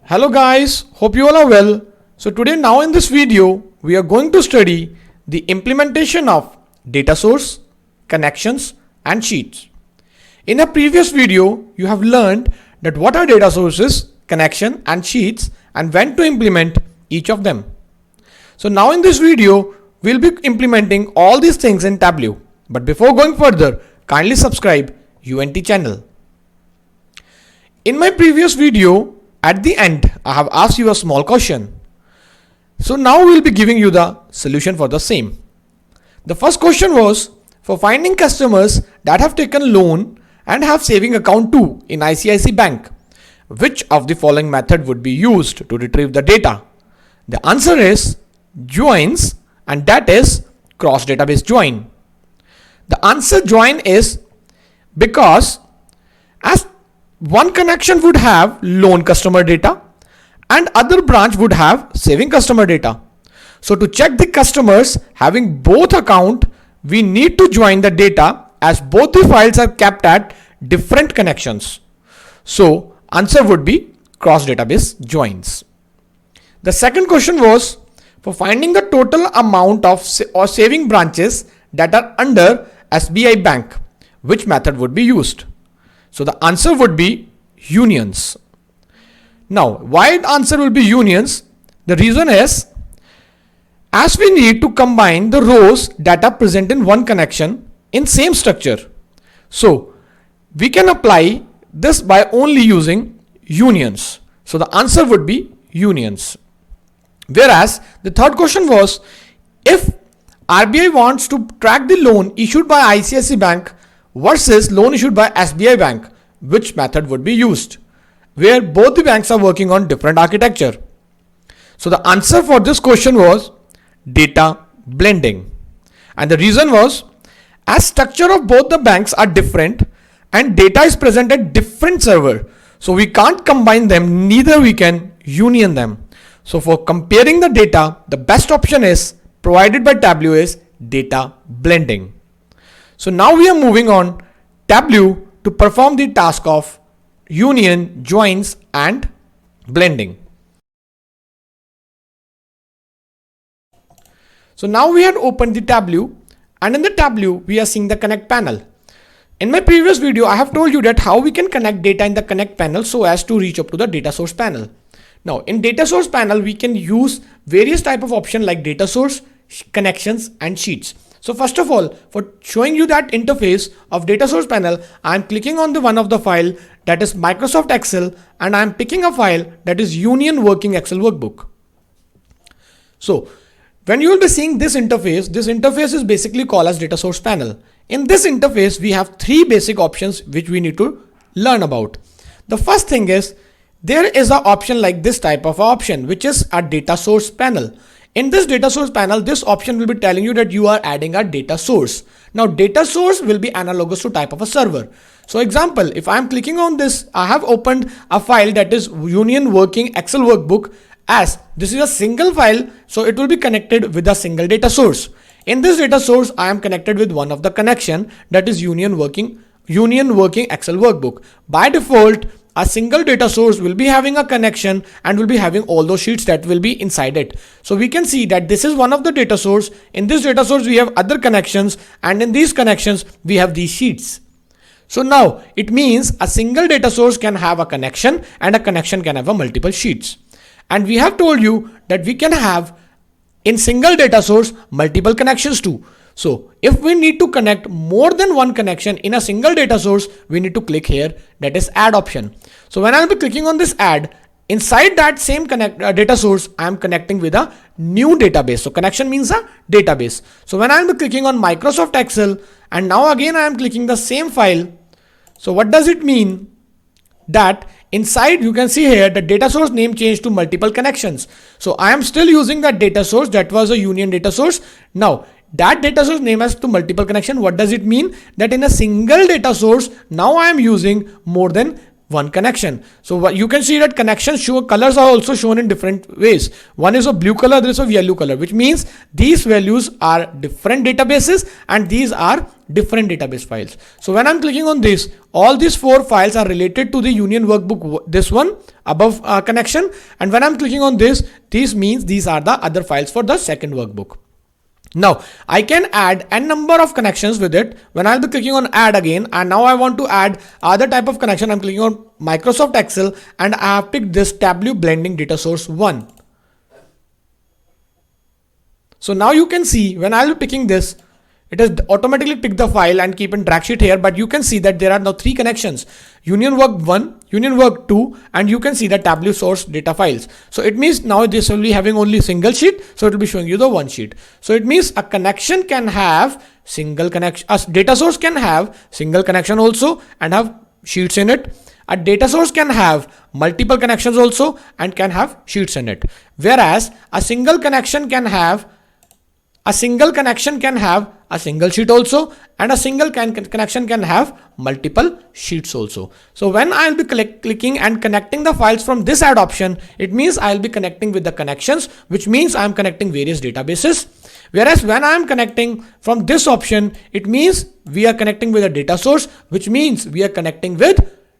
Hello guys, hope you all are well. So today now in this video, we are going to study the implementation of data source, connections and sheets. In a previous video, you have learned that what are data sources, connection and sheets and when to implement each of them. So now in this video, we'll be implementing all these things in Tableau. But before going further, kindly subscribe UNT channel. In my previous video, at the end, I have asked you a small question. So now we'll be giving you the solution for the same. The first question was for finding customers that have taken loan and have saving account too in ICICI Bank. Which of the following method would be used to retrieve the data? The answer is joins, and that is cross database join. The answer join is because as one connection would have loan customer data and other branch would have saving customer data. So to check the customers having both account, we need to join the data as both the files are kept at different connections. So answer would be cross database joins. The second question was for finding the total amount of or saving branches that are under SBI Bank. Which method would be used? So the answer would be unions. Now, why the answer will be unions? The reason is as we need to combine the rows that are present in one connection in same structure. So we can apply this by only using unions. So the answer would be unions. Whereas the third question was if RBI wants to track the loan issued by ICICI Bank versus loan issued by SBI Bank, which method would be used? Where both the banks are working on different architecture. So the answer for this question was data blending. And the reason was as structure of both the banks are different and data is present at different server. So we can't combine them, neither we can union them. So for comparing the data, the best option is provided by Tableau is data blending. So now we are moving on Tableau to perform the task of union, joins and blending. So now we had opened the Tableau, and in the Tableau we are seeing the connect panel. In my previous video I have told you that how we can connect data in the connect panel so as to reach up to the data source panel. Now in data source panel we can use various type of option like data source, connections and sheets. So first of all, for showing you that interface of data source panel, I am clicking on the one of the file that is Microsoft Excel, and I am picking a file that is Union Working Excel Workbook. So when you will be seeing this interface is basically called as data source panel. In this interface, we have three basic options which we need to learn about. The first thing is there is an option like this type of option, which is a data source panel. In this data source panel, this option will be telling you that you are adding a data source. Now data source will be analogous to type of a server. So example, if I am clicking on this, I have opened a file that is Union Working Excel Workbook, as this is a single file. So it will be connected with a single data source. In this data source, I am connected with one of the connection that is Union Working Excel Workbook. By default, a single data source will be having a connection and will be having all those sheets that will be inside it. So we can see that this is one of the data source. In this data source, we have other connections, and in these connections, we have these sheets. So now it means a single data source can have a connection and a connection can have a multiple sheets. And we have told you that we can have in single data source multiple connections too. So if we need to connect more than one connection in a single data source, we need to click here, that is add option. So when I'll be clicking on this add, inside that same data source, I am connecting with a new database. So connection means a database. So when I'll be clicking on Microsoft Excel, and now again I am clicking the same file. So what does it mean? That inside you can see here the data source name changed to multiple connections. So I am still using that data source that was a union data source. Now that data source name has to multiple connection. What does it mean? That in a single data source, now I am using more than one connection. So what you can see that connections show colors are also shown in different ways. One is of blue color, there is of yellow color, which means these values are different databases and these are different database files. So when I'm clicking on this, all these 4 files are related to the union workbook, this one above connection. And when I'm clicking on this means these are the other files for the second workbook. Now I can add n number of connections with it. When I'll be clicking on add again, and now I want to add other type of connection, I'm clicking on Microsoft Excel and I have picked this Tableau blending data source 1. So now you can see when I'll be picking this, it has automatically picked the file and keep in drag sheet here, but you can see that there are now 3 connections: Union Work 1, Union Work 2, and you can see the Tableau source data files. So it means now this will be having only single sheet, so it will be showing you the one sheet. So it means a connection can have single connection, a data source can have single connection also and have sheets in it. A data source can have multiple connections also and can have sheets in it. Whereas a single connection can have a single sheet also, and a single connection can have multiple sheets also. So when I'll be clicking and connecting the files from this add option, it means I'll be connecting with the connections, which means I'm connecting various databases. Whereas when I'm connecting from this option, it means we are connecting with a data source, which means we are connecting with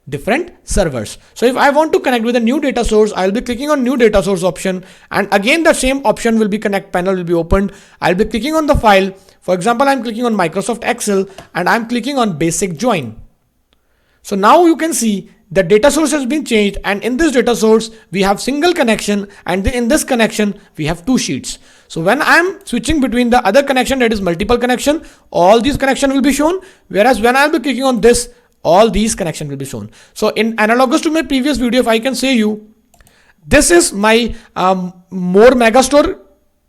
different servers. So if I want to connect with a new data source, I'll be clicking on new data source option, and again the same option will be connect panel will be opened. I'll be clicking on the file. For example, I'm clicking on Microsoft Excel and I'm clicking on basic join. So now you can see the data source has been changed, and in this data source we have single connection, and in this connection we have 2 sheets. So when I'm switching between the other connection, that is multiple connection, all these connection will be shown, whereas when I'll be clicking on this, all these connections will be shown. So in analogous to my previous video, if I can say you, this is my More Megastore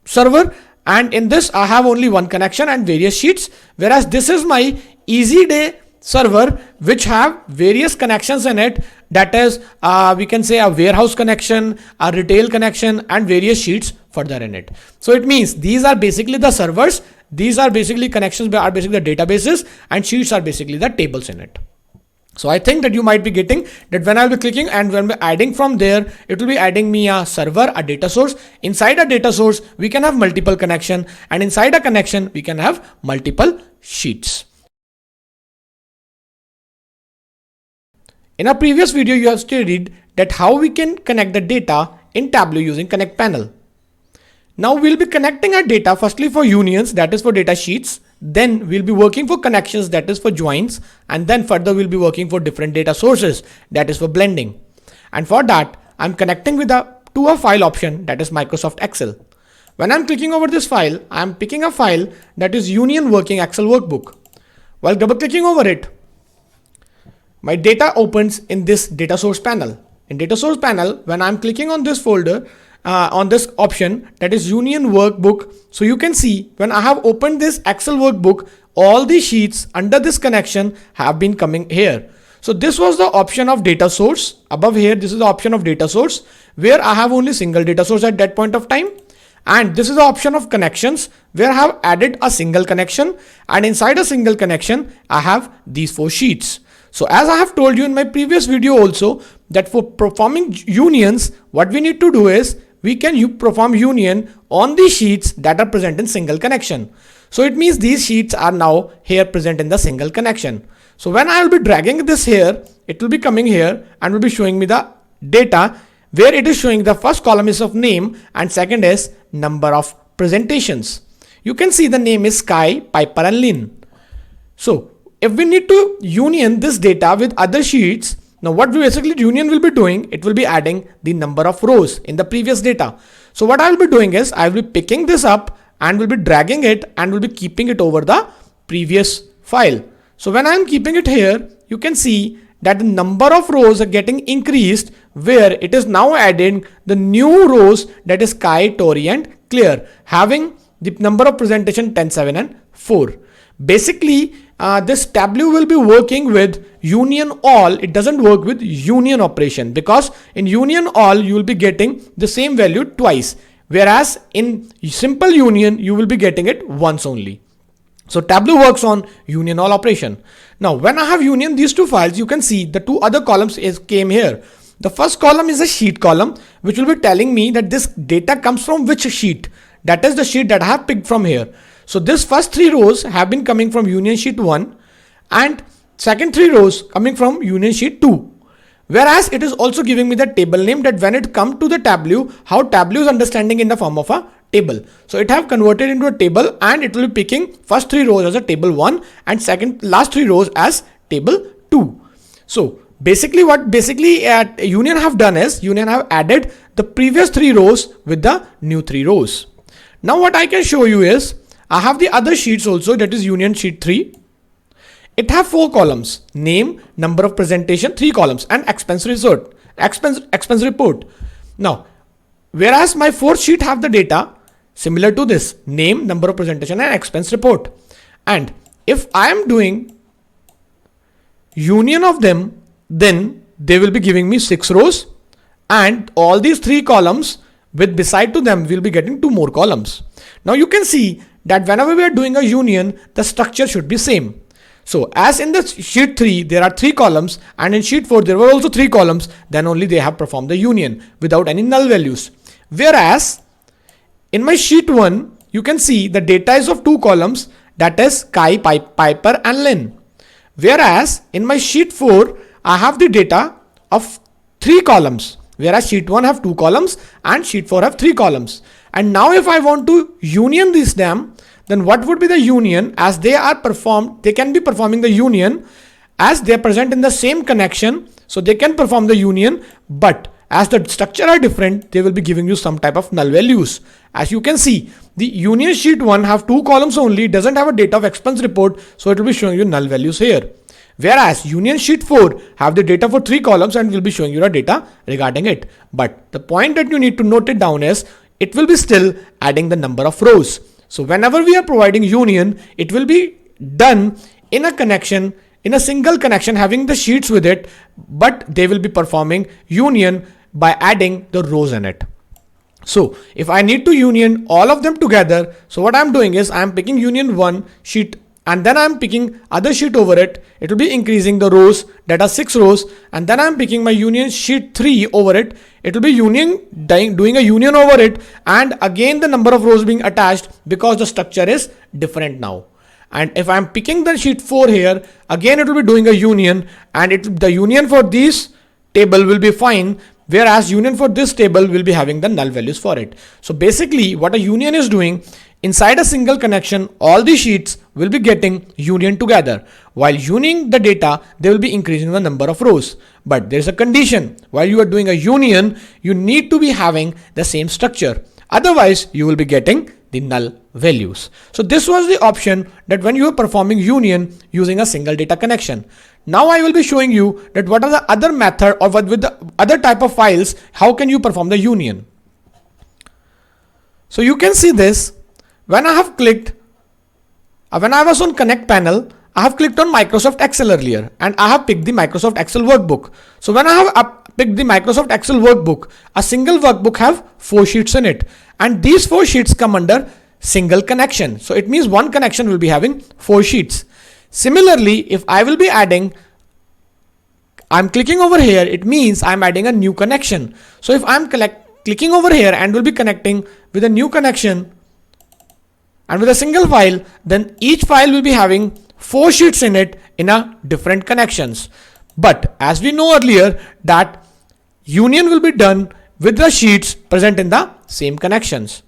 server, and in this I have only one connection and various sheets, whereas this is my Easy Day server, which have various connections in it. That is, we can say a warehouse connection, a retail connection, and various sheets further in it. So it means these are basically the servers, these are basically connections, are basically the databases, and sheets are basically the tables in it. So I think that you might be getting that when I'll be clicking and when we're adding from there, it will be adding me a server, a data source. Inside a data source, we can have multiple connection, and inside a connection, we can have multiple sheets. In our previous video, you have studied that how we can connect the data in Tableau using Connect Panel. Now we'll be connecting our data firstly for unions, that is for data sheets. Then we'll be working for connections, that is for joins, and then further we'll be working for different data sources, that is for blending. And for that, I'm connecting with to a file option, that is Microsoft Excel. When I'm clicking over this file, I'm picking a file that is Union Working Excel Workbook. While double clicking over it, my data opens in this data source panel. In data source panel, when I'm clicking on this folder, on this option, that is Union Workbook. So you can see when I have opened this Excel workbook, all the sheets under this connection have been coming here. So this was the option of data source. Above here, this is the option of data source, where I have only single data source at that point of time. And this is the option of connections, where I have added a single connection, and inside a single connection, I have these 4 sheets. So as I have told you in my previous video also, that for performing unions, what we need to do is we can perform union on the sheets that are present in single connection. So it means these sheets are now here present in the single connection. So when I will be dragging this here, it will be coming here and will be showing me the data, where it is showing the first column is of name and second is number of presentations. You can see the name is Sky, Piper and Lynn. So if we need to union this data with other sheets, now what we basically union will be doing, it will be adding the number of rows in the previous data. So what I will be doing is I will be picking this up and will be dragging it and will be keeping it over the previous file. So when I am keeping it here, you can see that the number of rows are getting increased, where it is now adding the new rows, that is Sky, Tori and Claire, having the number of presentation 10, 7 and 4. Basically, this Tableau will be working with union all. It doesn't work with union operation, because in union all you will be getting the same value twice, whereas in simple union you will be getting it once only. So Tableau works on union all operation. Now, when I have union these two files, you can see the two other columns came here. The first column is a sheet column, which will be telling me that this data comes from which sheet. That is the sheet that I have picked from here. So this first 3 rows have been coming from union sheet 1 and second 3 rows coming from union sheet 2. Whereas it is also giving me the table name that when it comes to the Tableau, how Tableau is understanding in the form of a table. So it have converted into a table and it will be picking first 3 rows as a table 1 and last 3 rows as table 2. So basically what Union have done is Union have added the previous 3 rows with the new 3 rows. Now what I can show you is I have the other sheets also, that is Union sheet 3. It have 4 columns: name, number of presentation, 3 columns, and expense report. Now, whereas my 4th sheet have the data similar to this: name, number of presentation, and expense report. And if I am doing union of them, then they will be giving me 6 rows, and all these 3 columns with beside to them we'll be getting 2 more columns. Now you can see that whenever we are doing a union, the structure should be same. So as in the sheet 3 there are 3 columns and in sheet 4 there were also 3 columns, then only they have performed the union without any null values. Whereas in my sheet 1 you can see the data is of 2 columns, that is Kai, Piper and Lynn. Whereas in my sheet 4 I have the data of 3 columns, whereas sheet 1 have 2 columns and sheet 4 have 3 columns. And now if I want to union these them, then what would be the union? As they are performed, they can be performing the union as they are present in the same connection, so they can perform the union, but as the structure are different, they will be giving you some type of null values. As you can see, the union sheet 1 have 2 columns only, doesn't have a data of expense report, so it will be showing you null values here. Whereas union sheet 4 have the data for 3 columns and will be showing you the data regarding it. But the point that you need to note it down is it will be still adding the number of rows. So whenever we are providing union, it will be done in a connection, in a single connection having the sheets with it, but they will be performing union by adding the rows in it. So if I need to union all of them together, so what I'm doing is I'm picking union 1 sheet and then I'm picking other sheet over it. It will be increasing the rows, that are 6 rows, and then I'm picking my union sheet 3 over it. It will be doing a union over it, and again the number of rows being attached because the structure is different now. And if I'm picking the sheet 4 here, again it will be doing a union, and the union for this table will be fine, whereas union for this table will be having the null values for it. So basically what a union is doing, inside a single connection, all the sheets will be getting union together. While unioning the data, they will be increasing the number of rows. But there is a condition. While you are doing a union, you need to be having the same structure. Otherwise, you will be getting the null values. So this was the option that when you are performing union using a single data connection. Now I will be showing you that what are the other method or with the other type of files, how can you perform the union. So you can see this. When I have clicked, when I was on Connect panel, I have clicked on Microsoft Excel earlier and I have picked the Microsoft Excel workbook. So when I have picked the Microsoft Excel workbook, a single workbook have 4 sheets in it, and these 4 sheets come under single connection. So it means one connection will be having 4 sheets. Similarly, if I will be adding, I'm clicking over here, it means I'm adding a new connection. So if I'm clicking over here and will be connecting with a new connection and with a single file, then each file will be having 4 sheets in it in a different connections. But as we know earlier that union will be done with the sheets present in the same connections.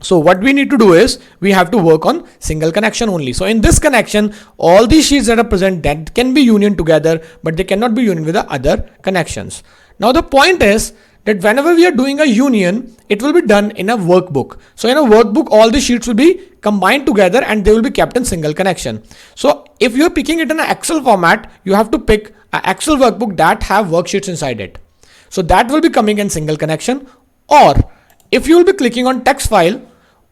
So what we need to do is we have to work on single connection only. So in this connection, all these sheets that are present that can be union together, but they cannot be union with the other connections. Now the point is that whenever we are doing a union, it will be done in a workbook. So in a workbook, all the sheets will be combined together and they will be kept in single connection. So if you're picking it in an Excel format, you have to pick an Excel workbook that have worksheets inside it. So that will be coming in single connection. Or if you will be clicking on text file,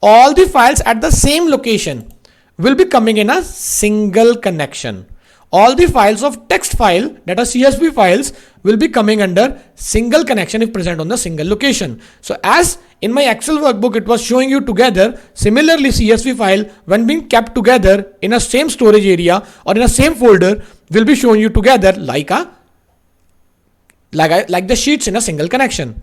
all the files at the same location will be coming in a single connection. All the files of text file that are CSV files will be coming under single connection if present on the single location. So as in my Excel workbook, it was showing you together. Similarly, CSV file, when being kept together in a same storage area or in a same folder, will be showing you together like the sheets in a single connection.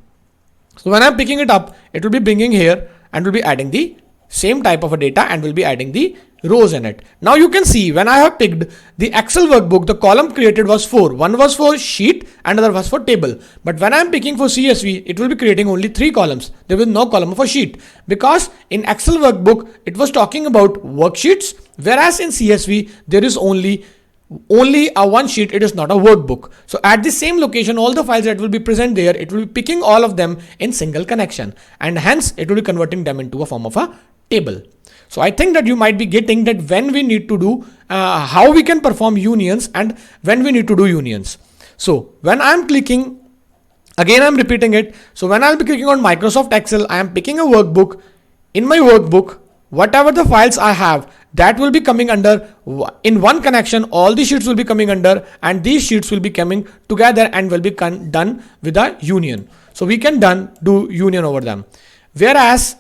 So when I'm picking it up, it will be bringing here and will be adding the same type of a data and will be adding the rows in it. Now you can see when I have picked the Excel workbook, the column created was 4. One was for sheet, another was for table. But when I'm picking for CSV, it will be creating only 3 columns. There will be no column for sheet, because in Excel workbook, it was talking about worksheets, whereas in CSV, there is only a one sheet. It is not a workbook. So at the same location, all the files that will be present there, it will be picking all of them in single connection, and hence it will be converting them into a form of a table. So I think that you might be getting that when we need to do how we can perform unions and when we need to do unions. So when I'm clicking, again I'm repeating it. So when I'll be clicking on Microsoft Excel, I am picking a workbook. In my workbook, whatever the files I have, that will be coming under in one connection. All the sheets will be coming under, and these sheets will be coming together and will be done with a union. So we can do union over them. Whereas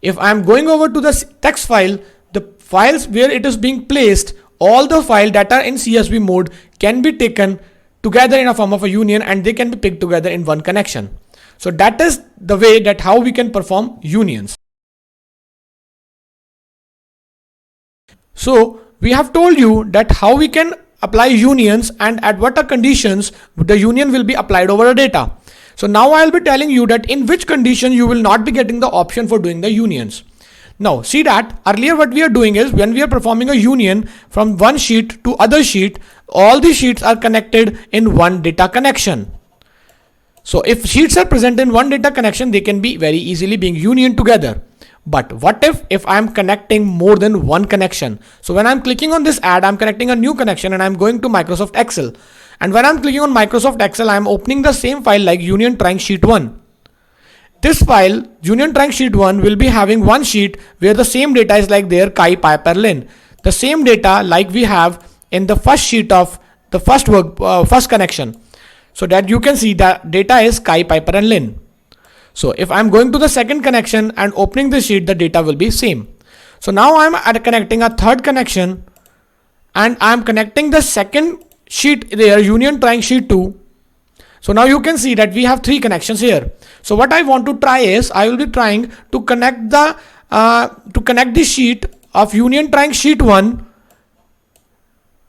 if I'm going over to the text file, the files where it is being placed, all the files that are in CSV mode can be taken together in a form of a union, and they can be picked together in one connection. So that is the way that how we can perform unions. So we have told you that how we can apply unions and at what conditions the union will be applied over a data. So now I'll be telling you that in which condition you will not be getting the option for doing the unions. Now see that earlier what we are doing is when we are performing a union from one sheet to other sheet, all the sheets are connected in one data connection. So if sheets are present in one data connection, they can be very easily being union together. But what if I am connecting more than one connection? So when I'm clicking on this add, I'm connecting a new connection and I'm going to Microsoft Excel. And when I'm clicking on Microsoft Excel, I'm opening the same file like Union Trying Sheet 1. This file, Union Trying Sheet 1, will be having one sheet where the same data is like there, Kai, Piper, Lin. The same data like we have in the first sheet of the first connection. So that you can see that data is Kai, Piper and Lin. So if I'm going to the second connection and opening the sheet, the data will be same. So now I'm connecting a third connection and I'm connecting the second sheet there, Union Trying Sheet 2. So now you can see that we have 3 connections here. So what I want to try is I will be trying to connect the sheet of Union Trying Sheet 1,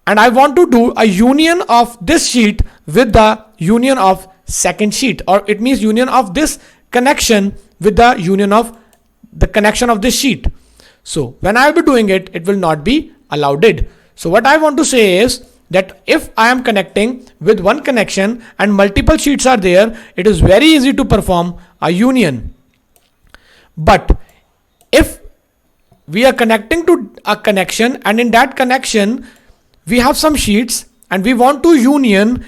and I want to do a union of this sheet with the union of second sheet, or it means union of this connection with the union of the connection of this sheet. So when I will be doing it, it will not be allowed. So what I want to say is that if I am connecting with one connection and multiple sheets are there, it is very easy to perform a union. But if we are connecting to a connection and in that connection we have some sheets and we want to union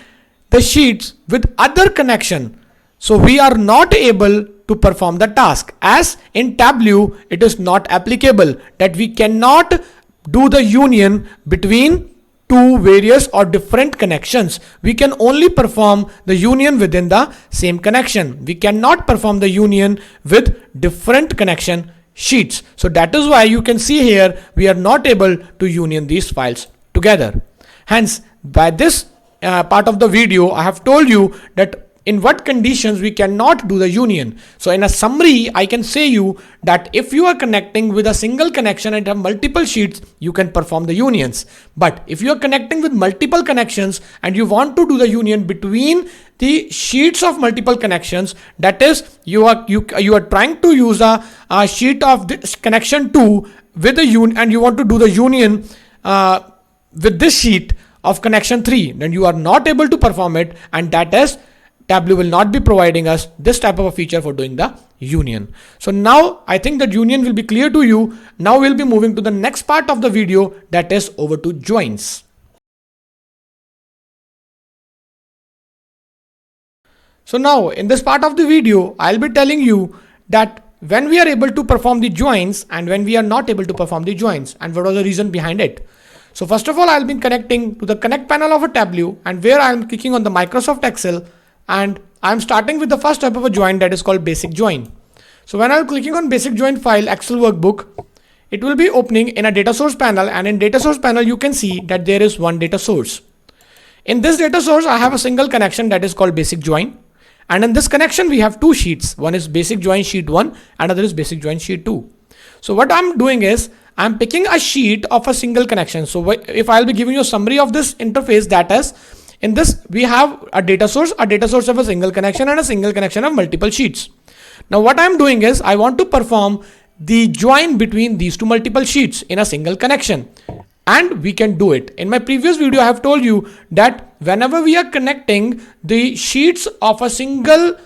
the sheets with other connection, so we are not able to perform the task, as in Tableau it is not applicable that we cannot do the union between two various or different connections. We can only perform the union within the same connection. We cannot perform the union with different connection sheets. So that is why you can see here we are not able to union these files together. Hence, by this part of the video, I have told you that in what conditions we cannot do the union. So in a summary, I can say you that if you are connecting with a single connection and have multiple sheets, you can perform the unions. But if you are connecting with multiple connections and you want to do the union between the sheets of multiple connections, that is you are trying to use a sheet of this connection 2 with the union, and you want to do the union with this sheet of connection 3, then you are not able to perform it, and that is Tableau will not be providing us this type of a feature for doing the union. So now I think that union will be clear to you. Now we'll be moving to the next part of the video, that is over to joins. So now in this part of the video, I'll be telling you that when we are able to perform the joins and when we are not able to perform the joins and what was the reason behind it. So first of all, I'll be connecting to the connect panel of a Tableau, and where I'm clicking on the Microsoft Excel, and I'm starting with the first type of a join, that is called basic join. So when I'm clicking on basic join file Excel workbook, it will be opening in a data source panel, and in data source panel you can see that there is one data source. In this data source I have a single connection that is called basic join, and in this connection we have two sheets. One is basic join sheet 1, another is basic join sheet 2. So what I'm doing is I'm picking a sheet of a single connection. So if I'll be giving you a summary of this interface, that is, in this we have a data source of a single connection and a single connection of multiple sheets. Now what I'm doing is I want to perform the join between these two multiple sheets in a single connection, and we can do it. In my previous video I have told you that whenever we are connecting the sheets of a single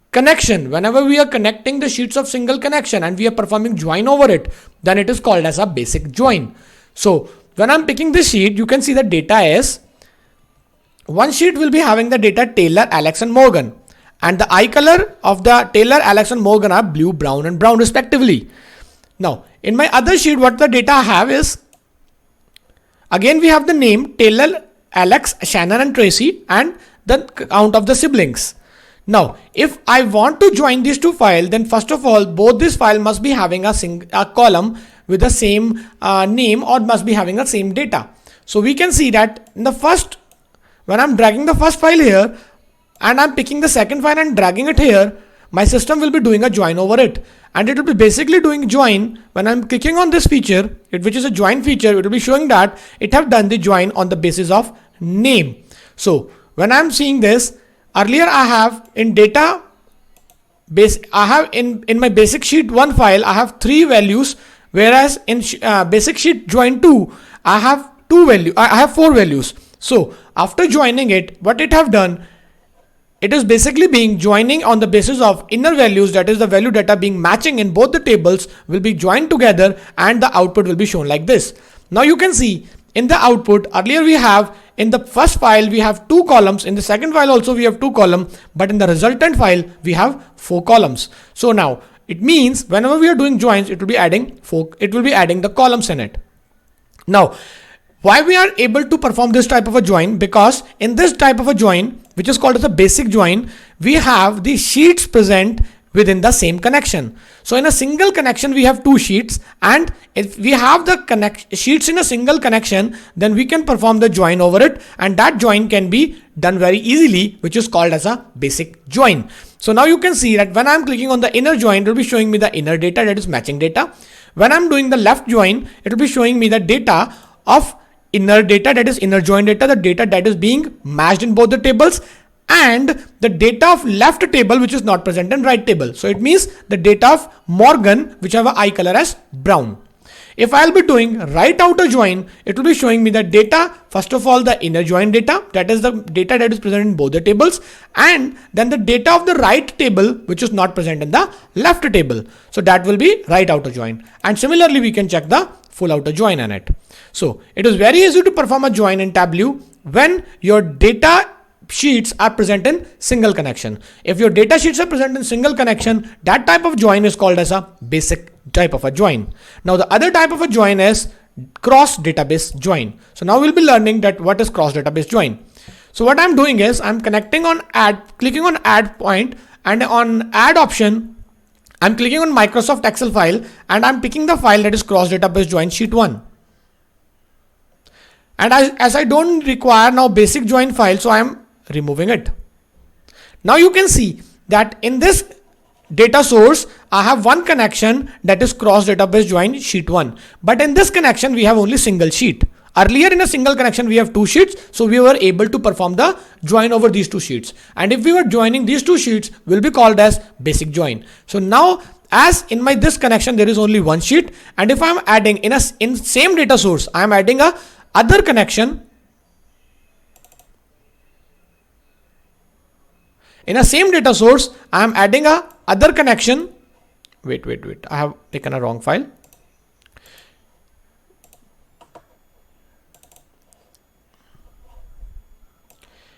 connection, whenever we are connecting the sheets of single connection and we are performing join over it, then it is called as a basic join. So when I'm picking this sheet, you can see the data is, one sheet will be having the data Taylor, Alex and Morgan, and the eye color of the Taylor, Alex and Morgan are blue, brown and brown respectively. Now in my other sheet, what the data I have is, again we have the name Taylor, Alex, Shannon and Tracy, and the count of the siblings. Now if I want to join these two files, then first of all both these files must be having a column with the same name, or must be having the same data. So we can see that in the first, when I'm dragging the first file here and I'm picking the second file and dragging it here, my system will be doing a join over it, and it will be basically doing join. When I'm clicking on this feature, which is a join feature, it will be showing that it have done the join on the basis of name. So when I'm seeing this, earlier I have in data base, I have in my basic sheet 1 file I have 3 values, whereas in basic sheet join 2 I have 4 values. So after joining it, what it have done, it is basically being joining on the basis of inner values, that is the value data being matching in both the tables will be joined together, and the output will be shown like this. Now you can see in the output, earlier we have in the first file we have 2 columns, in the second file also we have 2 columns, but in the resultant file we have 4 columns. So now it means whenever we are doing joins, it will be adding the columns in it. Now why we are able to perform this type of a join? Because in this type of a join, which is called as a basic join, we have the sheets present within the same connection. So in a single connection we have 2 sheets, and if we have the sheets in a single connection, then we can perform the join over it, and that join can be done very easily, which is called as a basic join. So now you can see that when I'm clicking on the inner join, it will be showing me the inner data, that is matching data. When I'm doing the left join, it will be showing me the data of inner data, that is inner join data, the data that is being matched in both the tables, and the data of left table which is not present in right table. So it means the data of Morgan, which have a eye color as brown. If I'll be doing right outer join, it will be showing me the data, first of all the inner join data, that is the data that is present in both the tables, and then the data of the right table which is not present in the left table. So that will be right outer join, and similarly we can check the full outer join on it. So it is very easy to perform a join in Tableau when your data sheets are present in single connection. If your data sheets are present in single connection, that type of join is called as a basic type of a join. Now the other type of a join is cross database join. So now we'll be learning that what is cross database join. So what I'm doing is I'm clicking on add point, and on add option I'm clicking on Microsoft Excel file, and I'm picking the file that is cross database join sheet 1. And as I don't require now basic join file, so I am removing it. Now you can see that in this data source I have one connection, that is cross database join sheet 1, but in this connection we have only single sheet. Earlier in a single connection we have 2 sheets, so we were able to perform the join over these 2 sheets, and if we were joining these 2 sheets will be called as basic join. So now as in my this connection there is only 1 sheet, and if I am adding in same data source I am adding a other connection, in a same data source I am adding a other connection. Wait, I have taken a wrong file.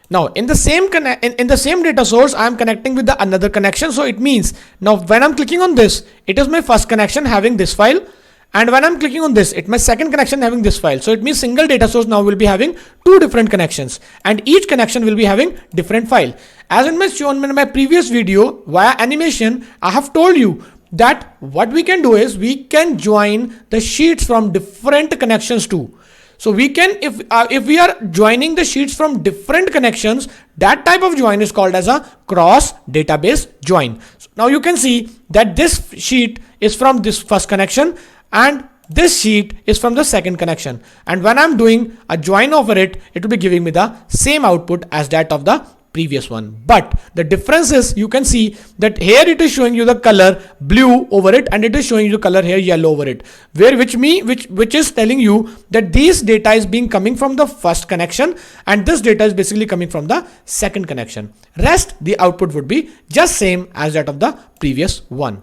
Now in the same data source I am connecting with the another connection. So it means now when I'm clicking on this, it is my first connection having this file, And when I'm clicking on this, it's my second connection having this file. So it means single data source now will be having two different connections, and each connection will be having different file. As in shown in my previous video via animation, I have told you that what we can do is we can join the sheets from different connections too. So we can, if we are joining the sheets from different connections, that type of join is called as a cross database join. So now you can see that this sheet is from this first connection and this sheet is from the second connection. And when I'm doing a join over it, it will be giving me the same output as that of the previous one. But the difference is, you can see that here it is showing you the color blue over it, and it is showing you the color here yellow over it, which is telling you that this data is being coming from the first connection and this data is basically coming from the second connection. Rest, the output would be just same as that of the previous one.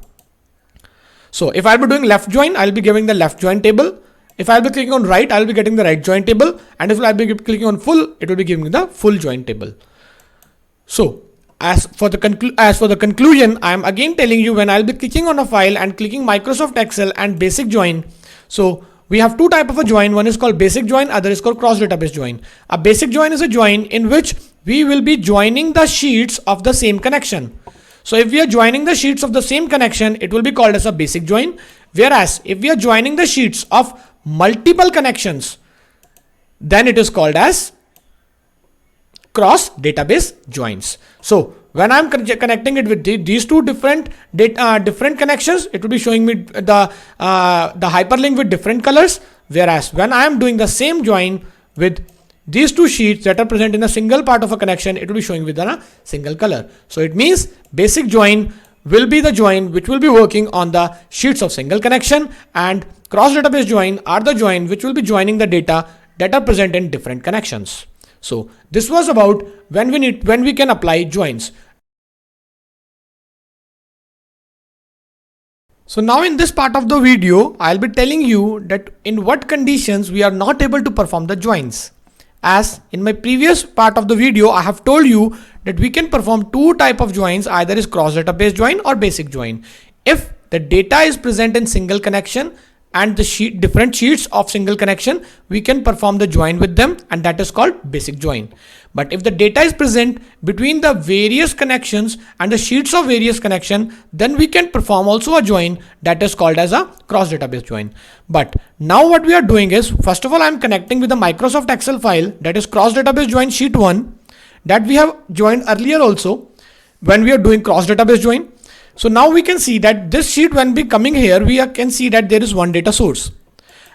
So if I'll be doing left join, I'll be giving the left join table. If I'll be clicking on right, I'll be getting the right join table. And if I'll be clicking on full, it will be giving me the full join table. So as for the conclusion, I am again telling you, when I'll be clicking on a file and clicking Microsoft Excel and basic join. So we have two type of a join. One is called basic join, other is called cross database join. A basic join is a join in which we will be joining the sheets of the same connection. So if we are joining the sheets of the same connection, it will be called as a basic join. Whereas if we are joining the sheets of multiple connections, then it is called as cross database joins. So when I'm connecting it with these two different connections, it will be showing me the hyperlink with different colors. Whereas when I am doing the same join with these two sheets that are present in a single part of a connection, it will be showing with a single color. So it means basic join will be the join which will be working on the sheets of single connection, and cross database join are the join which will be joining the data that are present in different connections. So this was about when we can apply joins. So now in this part of the video, I'll be telling you that in what conditions we are not able to perform the joins. As in my previous part of the video, I have told you that we can perform two type of joins, either is cross database join or basic join. If the data is present in single connection and the different sheets of single connection, we can perform the join with them, and that is called basic join. But if the data is present between the various connections and the sheets of various connection, then we can perform also a join that is called as a cross database join. But now what we are doing is, first of all, I'm connecting with the Microsoft Excel file, that is cross database join sheet 1, that we have joined earlier also when we are doing cross database join. So now we can see that this sheet, when we coming here, we can see that there is one data source,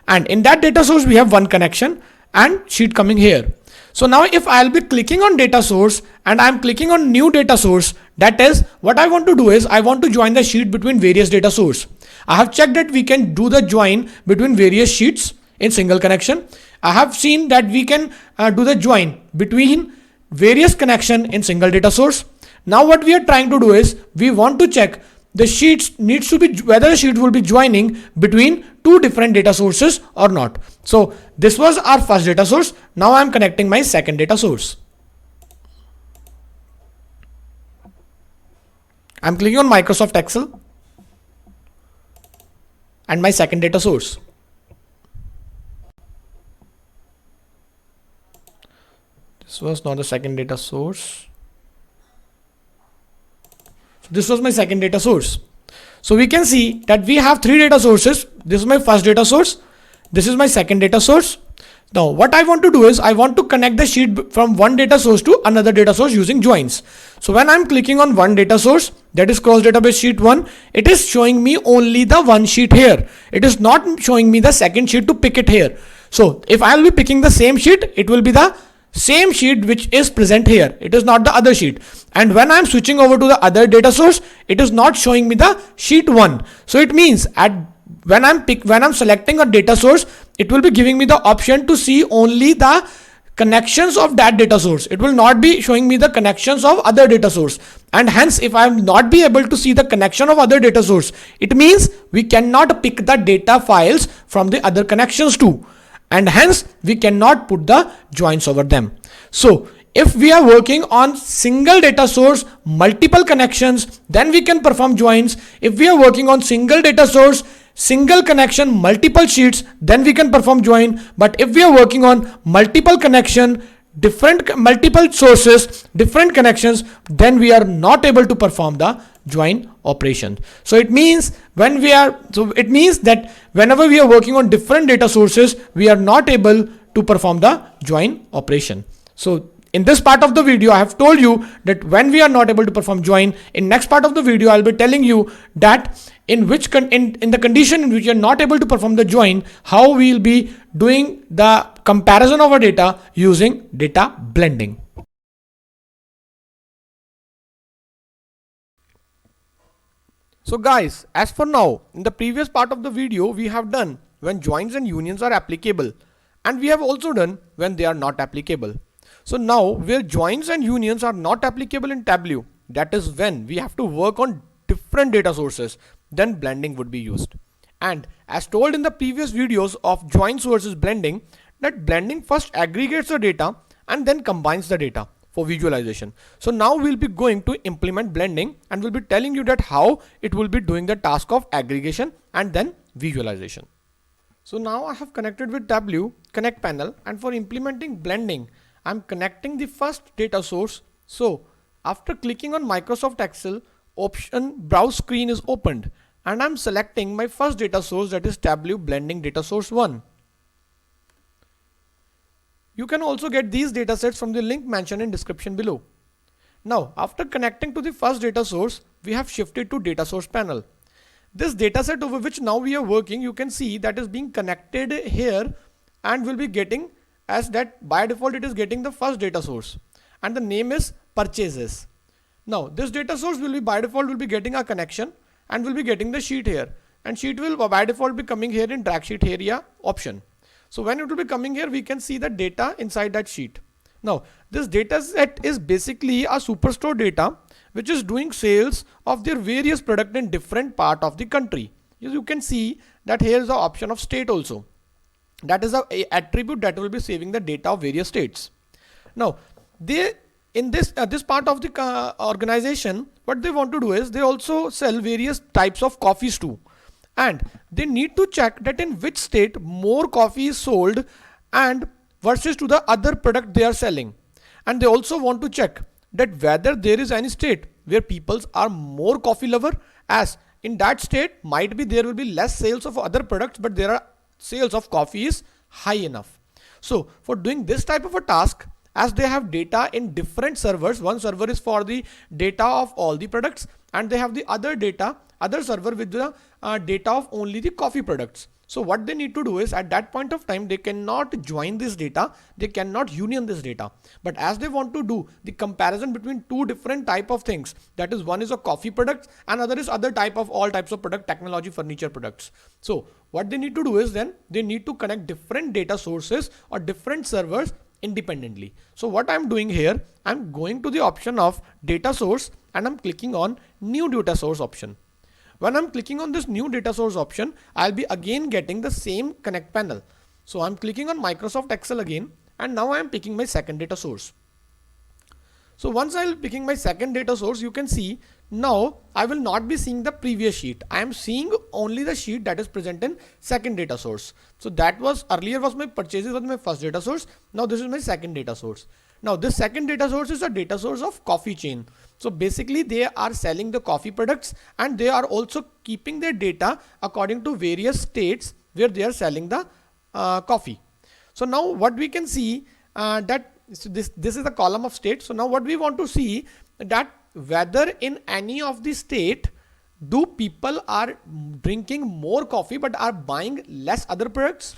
and in that data source we have one connection and sheet coming here. So now if I'll be clicking on data source and I'm clicking on new data source, that is what I want to do is I want to join the sheet between various data source. I have checked that we can do the join between various sheets in single connection. I have seen that we can do the join between various connection in single data source. Now what we are trying to do is we want to check the sheets needs to be whether the sheet will be joining between two different data sources or not. So this was our first data source. Now I am connecting my second data source. I'm clicking on Microsoft Excel and my second data source. This was not the second data source. This was my second data source. So we can see that we have three data sources. This is my first data source. This is my second data source. Now what I want to do is I want to connect the sheet from one data source to another data source using joins. So when I'm clicking on one data source, that is cross database sheet 1, it is showing me only the one sheet here. It is not showing me the second sheet to pick it here. So if I'll be picking the same sheet, it will be the same sheet which is present here. It is not the other sheet. And when I'm switching over to the other data source, it is not showing me the sheet 1. So it means when I'm selecting a data source, it will be giving me the option to see only the connections of that data source. It will not be showing me the connections of other data source. And hence, if I am not be able to see the connection of other data source, it means we cannot pick the data files from the other connections too. And hence we cannot put the joins over them. So if we are working on single data source, multiple connections, then we can perform joins. If we are working on single data source, single connection, multiple sheets, then we can perform join. But if we are working on multiple connection, multiple sources, different connections, then we are not able to perform the join operation. So it means that whenever we are working on different data sources, we are not able to perform the join operation. So in this part of the video, I have told you that when we are not able to perform join, in next part of the video, I'll be telling you that in the condition in which you are not able to perform the join, how we will be doing the comparison of our data using data blending. So guys, as for now, in the previous part of the video, we have done when joins and unions are applicable, and we have also done when they are not applicable. So now where joins and unions are not applicable in Tableau, that is when we have to work on different data sources, then blending would be used. And as told in the previous videos of joins versus blending, that blending first aggregates the data and then combines the data for visualization. So now we'll be going to implement blending, and we'll be telling you that how it will be doing the task of aggregation and then visualization. So now I have connected with Tableau Connect panel, and for implementing blending, I'm connecting the first data source. So after clicking on Microsoft Excel, option browse screen is opened, and I'm selecting my first data source, that is Tableau blending data source 1. You can also get these datasets from the link mentioned in description below. Now after connecting to the first data source, we have shifted to data source panel. This dataset over which now we are working, you can see that is being connected here, and will be getting as that by default it is getting the first data source, and the name is purchases. Now this data source will be by default will be getting a connection and will be getting the sheet here, and sheet will by default be coming here in drag sheet area option. So when it will be coming here, we can see the data inside that sheet. Now this data set is basically a superstore data which is doing sales of their various product in different part of the country. You can see that here is the option of state also. That is a attribute that will be saving the data of various states. Now they in this part of the organization, what they want to do is they also sell various types of coffees too, and they need to check that in which state more coffee is sold and versus to the other product they are selling. And they also want to check that whether there is any state where people are more coffee lover, as in that state might be there will be less sales of other products, but there are sales of coffee is high enough. So for doing this type of a task, as they have data in different servers, one server is for the data of all the products, and they have the other server with the data of only the coffee products. So what they need to do is at that point of time, they cannot join this data, they cannot union this data. But as they want to do the comparison between two different type of things, that is one is a coffee products and other is other type of all types of product, technology, furniture products. So what they need to do is then they need to connect different data sources or different servers independently. So what I'm doing here, I'm going to the option of data source and I'm clicking on new data source option. When I'm clicking on this new data source option, I'll be again getting the same connect panel. So I'm clicking on Microsoft Excel again, and now I'm picking my second data source. So once I'll picking my second data source, you can see now I will not be seeing the previous sheet. I am seeing only the sheet that is present in second data source. So that was earlier was my purchases was my first data source. Now this is my second data source. Now this second data source is a data source of coffee chain. So basically they are selling the coffee products, and they are also keeping their data according to various states where they are selling the coffee. So now what we can see that this is the column of state. So now what we want to see that whether in any of the state do people are drinking more coffee but are buying less other products,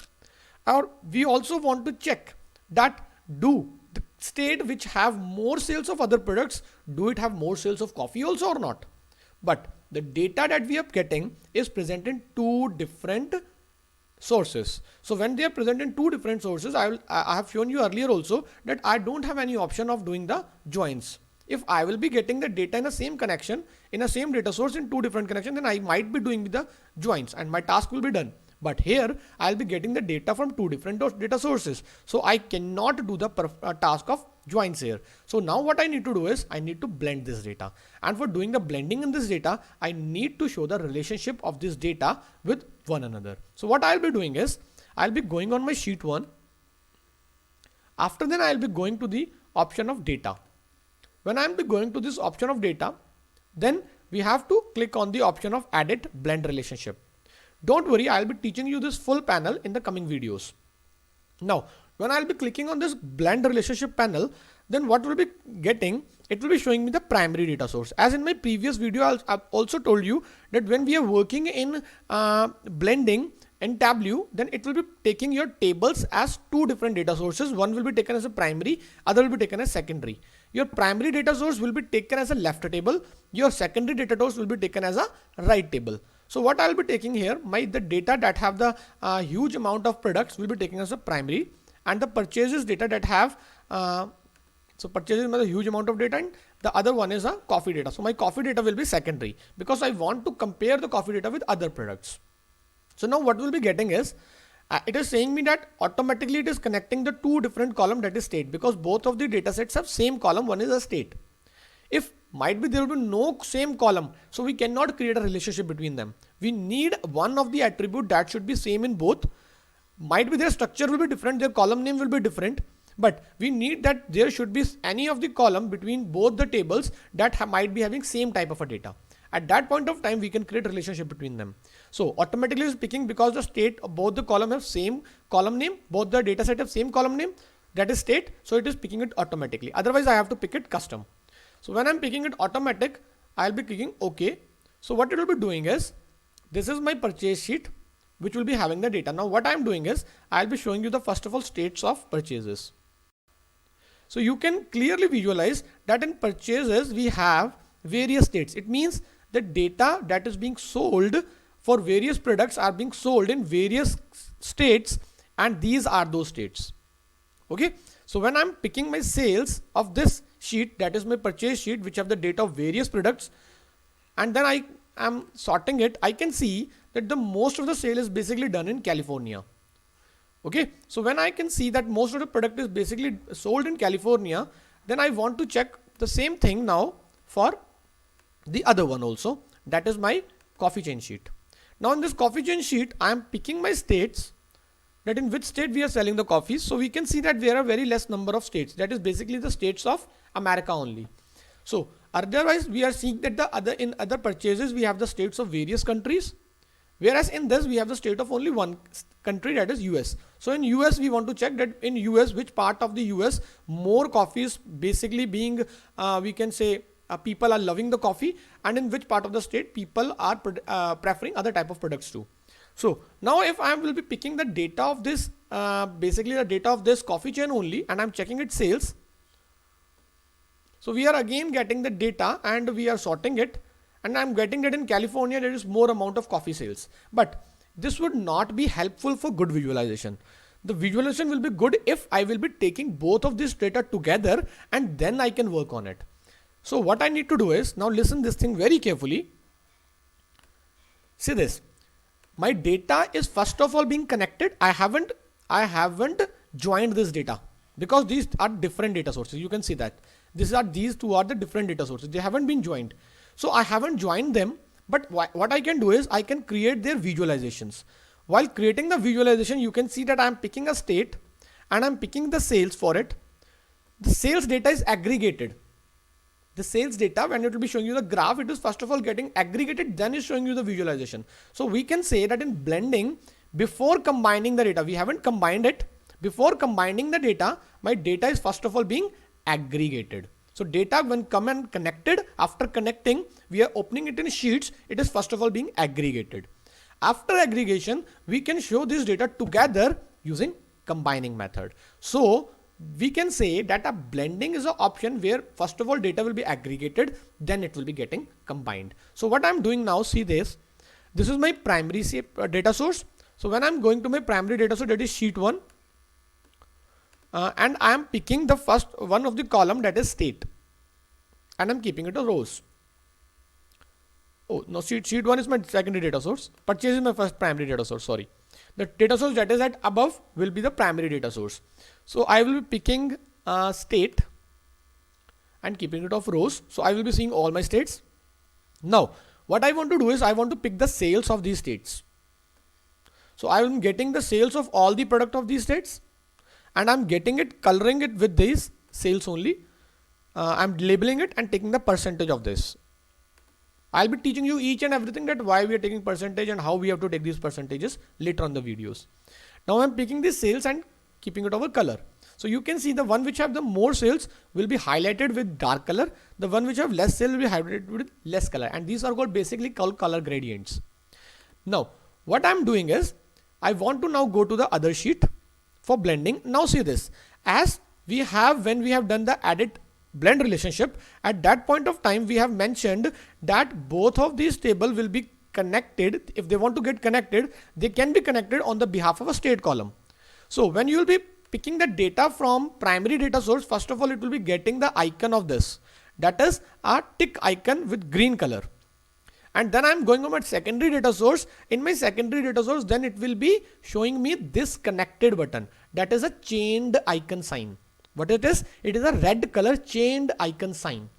or we also want to check that do the state which have more sales of other products, do it have more sales of coffee also or not. But the data that we are getting is present in two different sources. So when they are present in two different sources, I have shown you earlier also that I don't have any option of doing the joins. If I will be getting the data in the same connection, in the same data source in two different connections, then I might be doing the joins and my task will be done. But here I'll be getting the data from two different data sources. So I cannot do the task of joins here. So now what I need to do is I need to blend this data. And for doing the blending in this data, I need to show the relationship of this data with one another. So what I'll be doing is, I'll be going on my sheet 1. After then I'll be going to the option of data. When I'll be going to this option of data, then we have to click on the option of edit blend relationship. Don't worry, I'll be teaching you this full panel in the coming videos. Now, when I'll be clicking on this blend relationship panel, then what will be getting, it will be showing me the primary data source. As in my previous video, I've also told you that when we are working in blending in Tableau, then it will be taking your tables as two different data sources. One will be taken as a primary, other will be taken as secondary. Your primary data source will be taken as a left table. Your secondary data source will be taken as a right table. So what I'll be taking here, the data that have the huge amount of products will be taken as a primary, and the purchases data that have so purchases is a huge amount of data, and the other one is a coffee data. So my coffee data will be secondary because I want to compare the coffee data with other products. So now what we'll be getting is, it is saying me that automatically it is connecting the two different column, that is state, because both of the data sets have same column, one is a state. If might be there will be no same column, so we cannot create a relationship between them. We need one of the attribute that should be same in both. Might be their structure will be different, their column name will be different, but we need that there should be any of the column between both the tables that might be having same type of a data. At that point of time, we can create a relationship between them. So automatically is picking, because the state of both the column have same column name, both the data set have same column name, that is state. So it is picking it automatically. Otherwise I have to pick it custom. So when I'm picking it automatic, I'll be clicking OK. So what it will be doing is, this is my purchase sheet, which will be having the data. Now what I'm doing is, I'll be showing you the first of all states of purchases. So you can clearly visualize that in purchases we have various states. It means the data that is being sold for various products are being sold in various states, and these are those states. Okay. So when I'm picking my sales of this sheet, that is my purchase sheet, which have the data of various products, and then I am sorting it, I can see that the most of the sale is basically done in California. Okay. So when I can see that most of the product is basically sold in California, then I want to check the same thing now for the other one also, that is my coffee chain sheet. Now in this coffee chain sheet, I am picking my states, that in which state we are selling the coffees. So we can see that there are very less number of states, that is basically the states of America only. So otherwise we are seeing that in other purchases we have the states of various countries, whereas in this we have the state of only one country, that is US. So in US we want to check that in US which part of the US more coffee is basically being we can say people are loving the coffee, and in which part of the state people are preferring other type of products too. So now if I will be picking the data of this basically the data of this coffee chain only, and I'm checking its sales. So we are again getting the data and we are sorting it, and I'm getting that in California there is more amount of coffee sales, but this would not be helpful for good visualization. The visualization will be good if I will be taking both of this data together, and then I can work on it. So what I need to do is, now listen this thing very carefully. See this, my data is first of all being connected. I haven't joined this data, because these are different data sources. You can see that these two are the different data sources. They haven't been joined. So I haven't joined them, but what I can do is I can create their visualizations. While creating the visualization, you can see that I'm picking a state and I'm picking the sales for it. The sales data is aggregated. The sales data, when it will be showing you the graph, it is first of all getting aggregated, then is showing you the visualization. So we can say that in blending, before combining the data, we haven't combined it. Before combining the data, my data is first of all being aggregated. So data when come and connected, after connecting, we are opening it in sheets. It is first of all being aggregated. After aggregation, we can show this data together using combining method. So we can say that a blending is an option where first of all data will be aggregated, then it will be getting combined. So what I'm doing now, see this is my primary data source. So when I'm going to my primary data source, that is sheet 1, and I am picking the first one of the column, that is state, and I'm keeping it as rows. Oh no, sheet 1 is my secondary data source. Purchase is my first primary data source. Sorry, the data source that is at above will be the primary data source. So I will be picking state and keeping it of rows. So I will be seeing all my states. Now what I want to do is I want to pick the sales of these states. So I am getting the sales of all the product of these states, and I'm getting it, coloring it with these sales only. I'm labeling it and taking the percentage of this. I'll be teaching you each and everything, that why we are taking percentage and how we have to take these percentages later on the videos. Now I'm picking this sales and keeping it over color. So you can see the one which have the more sales will be highlighted with dark color. The one which have less sale will be highlighted with less color. And these are basically called color gradients. Now what I'm doing is, I want to now go to the other sheet for blending. Now see this, as we have, when we have done the added blend relationship, at that point of time we have mentioned that both of these table will be connected. If they want to get connected, they can be connected on the behalf of a state column. So when you will be picking the data from primary data source, first of all it will be getting the icon of this, that is a tick icon with green color. And then I'm going on my secondary data source. In my secondary data source, then it will be showing me this connected button, that is a chained icon sign. What it is a red color chained icon sign.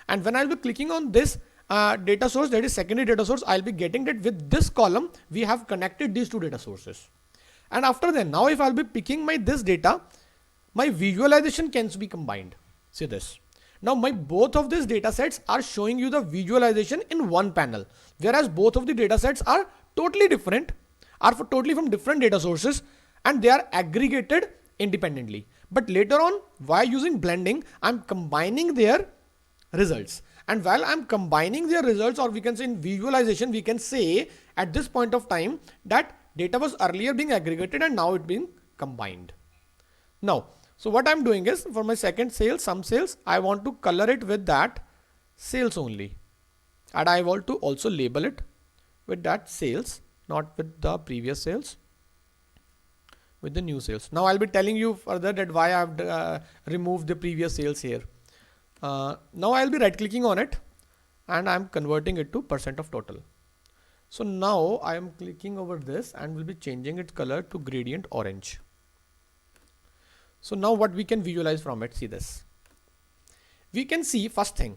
And when I'll be clicking on this data source, that is secondary data source, I'll be getting that with this column we have connected these two data sources. And after that, now if I'll be picking this data, my visualization can be combined. See this. Now my both of these data sets are showing you the visualization in one panel, whereas both of the data sets are totally different, are totally from different data sources, and they are aggregated independently. But later on, while using blending, I'm combining their results. And while I'm combining their results, or we can say in visualization, we can say at this point of time that data was earlier being aggregated and now it being combined. Now, so what I'm doing is, for my second sales, some sales, I want to color it with that sales only. And I want to also label it with that sales, not with the previous sales, with the new sales. Now I'll be telling you further that why I've removed the previous sales here. Now I'll be right clicking on it and I'm converting it to percent of total. So now I am clicking over this and will be changing its color to gradient orange. So now what we can visualize from it, see this. We can see first thing,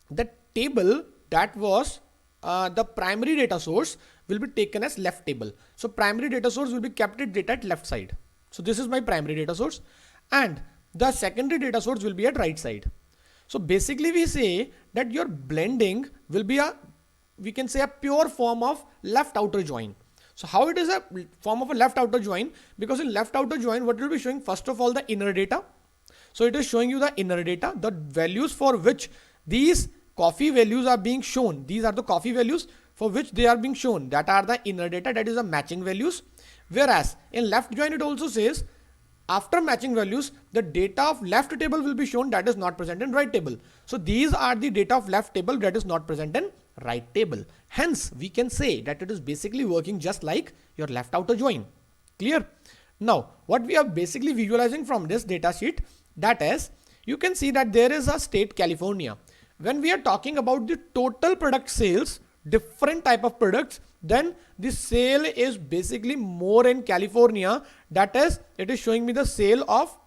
the table that was the primary data source will be taken as left table. So primary data source will be kept at data at left side. So this is my primary data source, and the secondary data source will be at right side. So basically we say that your blending will be we can say a pure form of left outer join. So how it is a form of a left outer join? Because in left outer join, what will be showing, first of all, the inner data. So it is showing you the inner data, the values for which these coffee values are being shown. These are the coffee values for which they are being shown. That are the inner data, that is the matching values. Whereas in left join, it also says after matching values, the data of left table will be shown that is not present in right table. So these are the data of left table that is not present in right table. Hence, we can say that it is basically working just like your left outer join. Clear? Now, what we are basically visualizing from this data sheet, that is, you can see that there is a state California. When we are talking about the total product sales, different type of products, then the sale is basically more in California. That is, it is showing me the sale of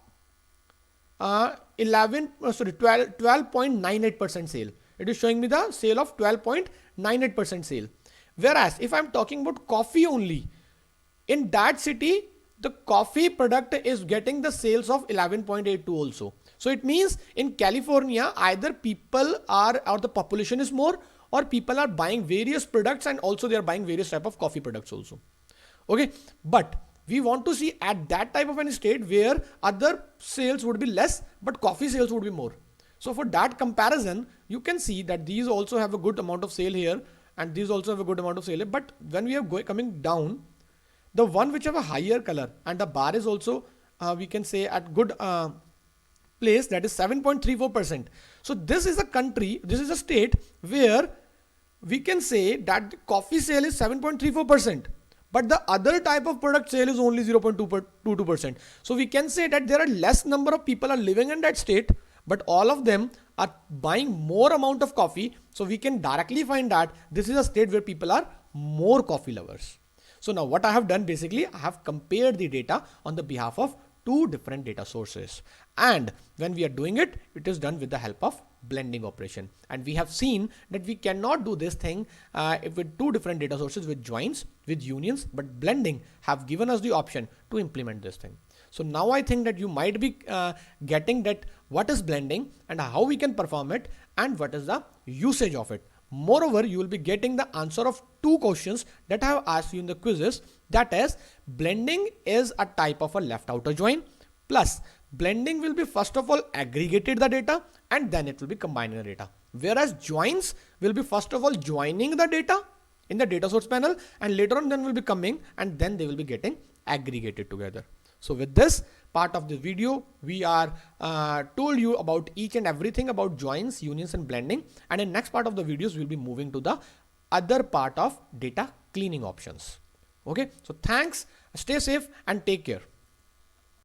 12.98% sale. It is showing me the sale of 12.98% sale. Whereas if I'm talking about coffee only, in that city, the coffee product is getting the sales of 11.82 also. So it means in California, either people are, or the population is more, or people are buying various products, and also they are buying various type of coffee products also. Okay, but we want to see at that type of an state where other sales would be less, but coffee sales would be more. So for that comparison, you can see that these also have a good amount of sale here, and these also have a good amount of sale here. But when we are coming down, the one which have a higher color and the bar is also we can say at good place, that is 7.34%. So this is a country, this is a state where we can say that the coffee sale is 7.34%, but the other type of product sale is only 0.22%. So we can say that there are less number of people are living in that state, but all of them are buying more amount of coffee. So we can directly find that this is a state where people are more coffee lovers. So now what I have done, basically I have compared the data on the behalf of two different data sources, and when we are doing it, it is done with the help of blending operation. And we have seen that we cannot do this thing if with two different data sources with joins, with unions, but blending have given us the option to implement this thing. So now I think that you might be getting that what is blending and how we can perform it and what is the usage of it. Moreover, you will be getting the answer of two questions that I have asked you in the quizzes. That is, blending is a type of a left outer join, plus blending will be first of all aggregated the data and then it will be combining the data. Whereas joins will be first of all joining the data in the data source panel and later on then will be coming and then they will be getting aggregated together. So with this part of the video, we are told you about each and everything about joins, unions and blending. And in next part of the videos, we'll be moving to the other part of data cleaning options. Okay, so thanks, stay safe and take care.